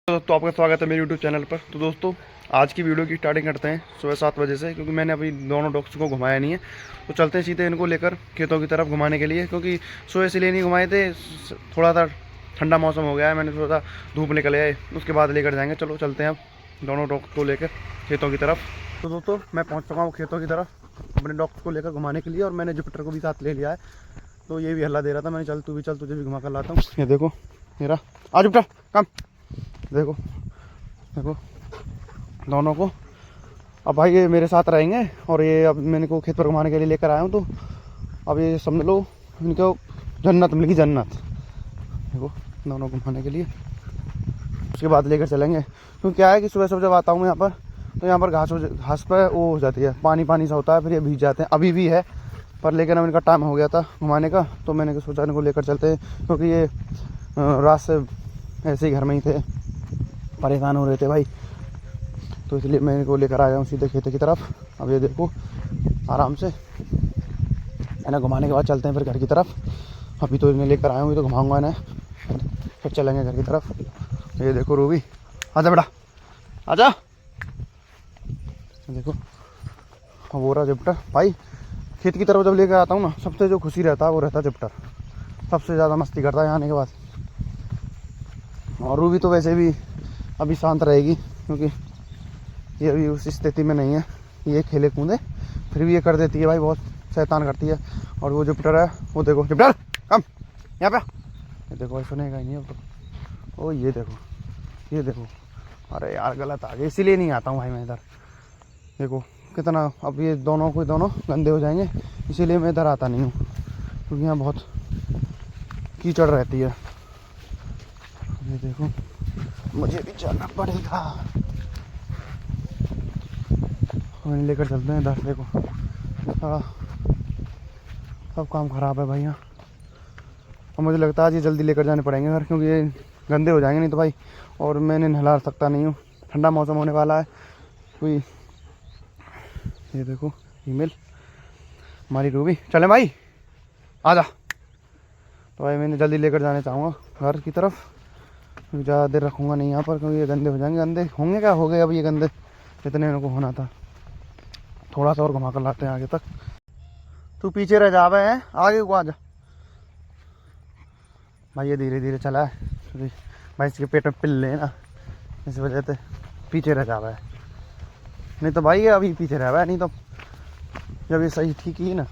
तो आपका स्वागत है मेरे YouTube चैनल पर। तो दोस्तों, आज की वीडियो की स्टार्टिंग करते हैं सुबह 7 बजे से, क्योंकि मैंने अभी दोनों डॉग्स को घुमाया नहीं है। तो चलते हैं सीधे इनको लेकर खेतों की तरफ घुमाने के लिए, क्योंकि सुबह इसलिए नहीं घुमाए थे, थोड़ा सा ठंडा मौसम हो गया है, मैंने सोचा धूप निकल आए उसके बाद लेकर जाएंगे। चलो चलते हैं अब दोनों डॉग्स को लेकर खेतों की तरफ। तो दोस्तों, मैं पहुँच चुका हूँ खेतों की तरफ अपने डॉग्स को लेकर घुमाने के लिए, और मैंने जुपिटर को भी साथ ले लिया है। तो ये भी हल्ला दे रहा था, मैंने चल तू भी चल, तुझे भी घुमा कर लाता हूँ। ये देखो मेरा, आ जुपिटर कम, देखो देखो दोनों को। अब भाई ये मेरे साथ रहेंगे, और ये अब मैंने को खेत पर घुमाने के लिए लेकर आया हूँ। तो अब ये समझ लो इनको जन्नत मिलेगी, जन्नत। देखो दोनों घुमाने के लिए, उसके बाद लेकर चलेंगे। क्योंकि क्या है कि सुबह सुबह जब आता हूँ यहाँ पर, तो यहाँ पर घास पर वो हो जाती है, पानी पानी सा होता है, फिर ये भीग जाते हैं। अभी भी है पर, लेकिन अब इनका टाइम हो गया था घुमाने का, तो मैंने सोचा इनको लेकर चलते हैं। क्योंकि ये रात से ऐसे ही घर में ही थे, परेशान हो रहे थे भाई, तो इसलिए मैं इनको लेकर आया हूँ सीधे खेत की तरफ। अब ये देखो आराम से इन्हें घुमाने के बाद चलते हैं फिर घर की तरफ। अभी तो इन्हें लेकर आया हूँ, तो घुमाऊँगा इन्हें, फिर चलेंगे घर की तरफ। ये देखो रूबी, आजा बेटा आजा। देखो वो रहा जुपिटर भाई। खेत की तरफ जब लेकर आता हूँ ना, सबसे जो खुशी रहता है वो रहता है जुपिटर, सबसे ज़्यादा मस्ती करता है यहाँ आने के बाद। और रूबी तो वैसे भी अभी शांत रहेगी, क्योंकि ये अभी उस स्थिति में नहीं है ये खेले कूदे, फिर भी ये कर देती है भाई, बहुत शैतान करती है। और वो जुपिटर है, वो देखो जुपिटर कम यहाँ पे, ये देखो सुनेगा ही नहीं अब तो। ओ ये देखो, ये देखो, अरे यार गलत आ गया, इसीलिए नहीं आता हूँ भाई मैं इधर। देखो कितना, अब ये दोनों को दोनों गंदे हो जाएंगे, इसीलिए मैं इधर आता नहीं हूँ, क्योंकि यहाँ बहुत कीचड़ रहती है। ये देखो मुझे भी जाना पड़ेगा, हमें लेकर चलते हैं इधर। देखो सब काम ख़राब है भाई यहाँ, और मुझे लगता है आज ये जल्दी लेकर जाने पड़ेंगे घर, क्योंकि ये गंदे हो जाएंगे नहीं तो भाई। और मैंने नहला सकता नहीं हूँ, ठंडा मौसम होने वाला है कोई। ये देखो ईमेल हमारी रूबी, चले भाई आजा। तो भाई मैंने जल्दी लेकर जाने चाहूँगा घर की तरफ, ज़्यादा देर रखूँगा नहीं यहाँ पर, क्योंकि ये गंदे हो जाएंगे। गंदे होंगे क्या, हो गए अब ये गंदे जितने इनको होना था। थोड़ा सा और घुमा कर लाते हैं आगे तक। तू पीछे रह जावे है, आगे को आ जा भाई। ये धीरे धीरे चला है, क्योंकि भाई इसके पेट में पिल्ले है ना, इस वजह से पीछे रह जावा है। नहीं तो भाई ये अभी पीछे रह रहा है, नहीं तो जब ये सही ठीक ही ना।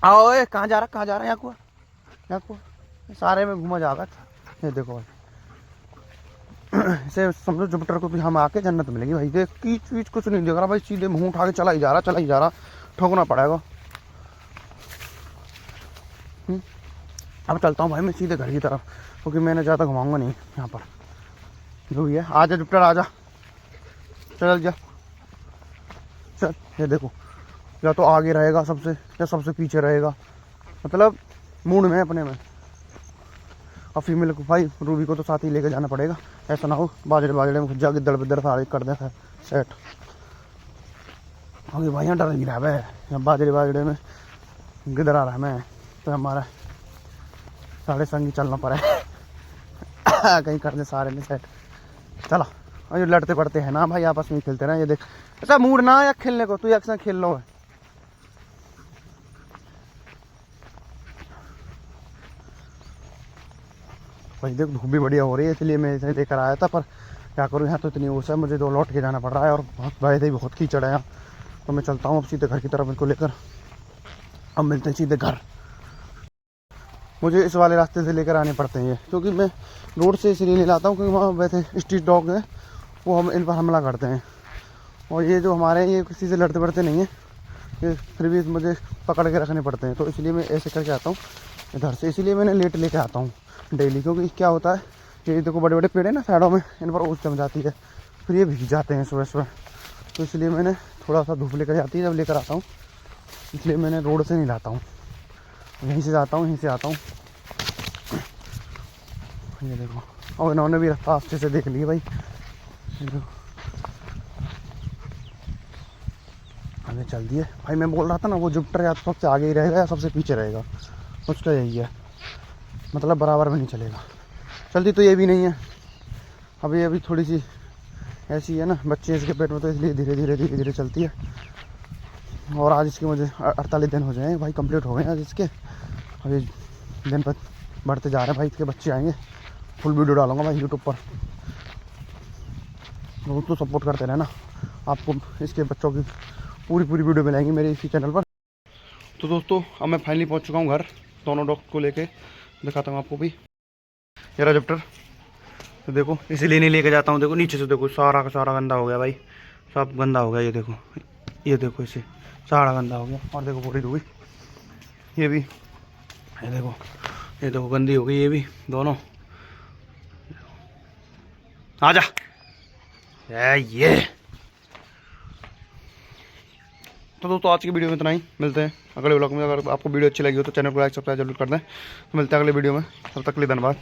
आओ ए, कहाँ जा रहा, कहाँ जा रहा है, यहाँ को सारे में घूमा जाएगा। ये देखो भाई, इसे समझो जुपिटर को भी हम आके जन्नत मिलेगी भाई। देख कीच वीच कुछ नहीं देख रहा भाई, सीधे मुंह उठा के चला ही जा रहा, चला ही जा रहा, ठोकना पड़ेगा। अब चलता हूँ भाई मैं सीधे घर की तरफ, क्योंकि मैंने ज़्यादा घुमाऊंगा नहीं यहाँ पर। जो भी है आजा जुपिटर आजा, चल जा चल। ये देखो या तो आगे रहेगा सबसे, या सबसे पीछे रहेगा, मतलब मूड में अपने में। और फीमेल को भाई रूबी को तो साथ ही लेके जाना पड़ेगा, ऐसा ना हो बाजरे बाजरे में जा गिद्दड़ बिद्दड़ सारे कर दे सेट। अभी भाई यहाँ डर नहीं रहा है, यहाँ बाजरे बाजरे में गिद्दड़ आ रहा है मैं, तो हमारा साढ़े संगी चलना पड़ा कहीं कर दे सारे में सेट। चला, और ये लड़ते पड़ते हैं ना भाई, आपस में खेलते रहे। ये देख ऐसा मूड ना या खेलने को, तू अक्सर खेल लो है। भाई देख धूप भी बढ़िया हो रही है, इसलिए मैं इसे लेकर आया था, पर क्या करूँ यहाँ तो इतनी ओस है, मुझे तो लौट के जाना पड़ रहा है, और बहुत भाई बहुत कीचड़ है यहाँ। तो मैं चलता हूँ अब सीधे घर की तरफ इनको लेकर। अब मिलते हैं सीधे घर। मुझे इस वाले रास्ते से लेकर आने पड़ते हैं ये, क्योंकि मैं रोड से इसलिए नहीं लाता हूँ, क्योंकि वहाँ वैसे स्ट्रीट डॉग हैं, वो हम इन पर हमला करते हैं। और ये जो हमारे हैं ये किसी से लड़ते पड़ते नहीं हैं, ये फिर भी मुझे पकड़ के रखने पड़ते हैं। तो इसलिए मैं ऐसे करके आता हूँ इधर से, इसीलिए मैंने लेट लेके आता हूँ डेली। क्योंकि क्या होता है, ये देखो बड़े बड़े पेड़ है ना साइडों में, इन पर ओस जम जाती है, फिर ये भीग जाते हैं सुबह सुबह। तो इसलिए मैंने थोड़ा सा धूप लेकर जाती है जब लेकर आता हूँ, इसलिए मैंने रोड से नहीं लाता हूँ, यहीं से जाता हूँ, यहीं से आता हूँ। ये देखो, और इन्होंने भी रास्ता अच्छे से देख लिया भाई। हमें चल दिए भाई। मैं बोल रहा था ना, वो जुपिटर या तो सबसे आगे ही रहेगा या सबसे पीछे रहेगा, उसका यही है, मतलब बराबर में नहीं चलेगा। चलती तो ये भी नहीं है, अभी अभी थोड़ी सी ऐसी है ना, बच्चे इसके पेट में, तो इसलिए धीरे धीरे धीरे धीरे चलती है। और आज इसके मुझे 48 दिन हो जाए भाई, कंप्लीट हो गए आज इसके। अभी दिन पर बढ़ते जा रहे हैं भाई, इसके बच्चे आएंगे, फुल वीडियो डालूंगा भाई यूट्यूब पर। दोस्तों सपोर्ट करते रहना, आपको इसके बच्चों की पूरी वीडियो मिलेंगी मेरे इसी चैनल पर। तो दोस्तों अब मैं फाइनली पहुंच चुका हूं घर, दोनों डॉग्स को लेके दिखाता हूं आपको भी। ये राजप्टर तो देखो, इसीलिए नहीं लेके जाता हूं। देखो नीचे से देखो, सारा का सारा गंदा हो गया भाई, सब गंदा हो गया। ये देखो इसे सारा गंदा हो गया। और देखो पूरी धोई, ये भी, ये देखो गंदी हो गई ये भी दोनों। आजा ये। तो दोस्तों आज की वीडियो में इतना ही, मिलते हैं अगले व्लॉग में। अगर आपको वीडियो अच्छी लगी हो तो चैनल को लाइक सब्सक्राइब जरूर कर दें। तो मिलते हैं अगले वीडियो में, तब तक के लिए धन्यवाद।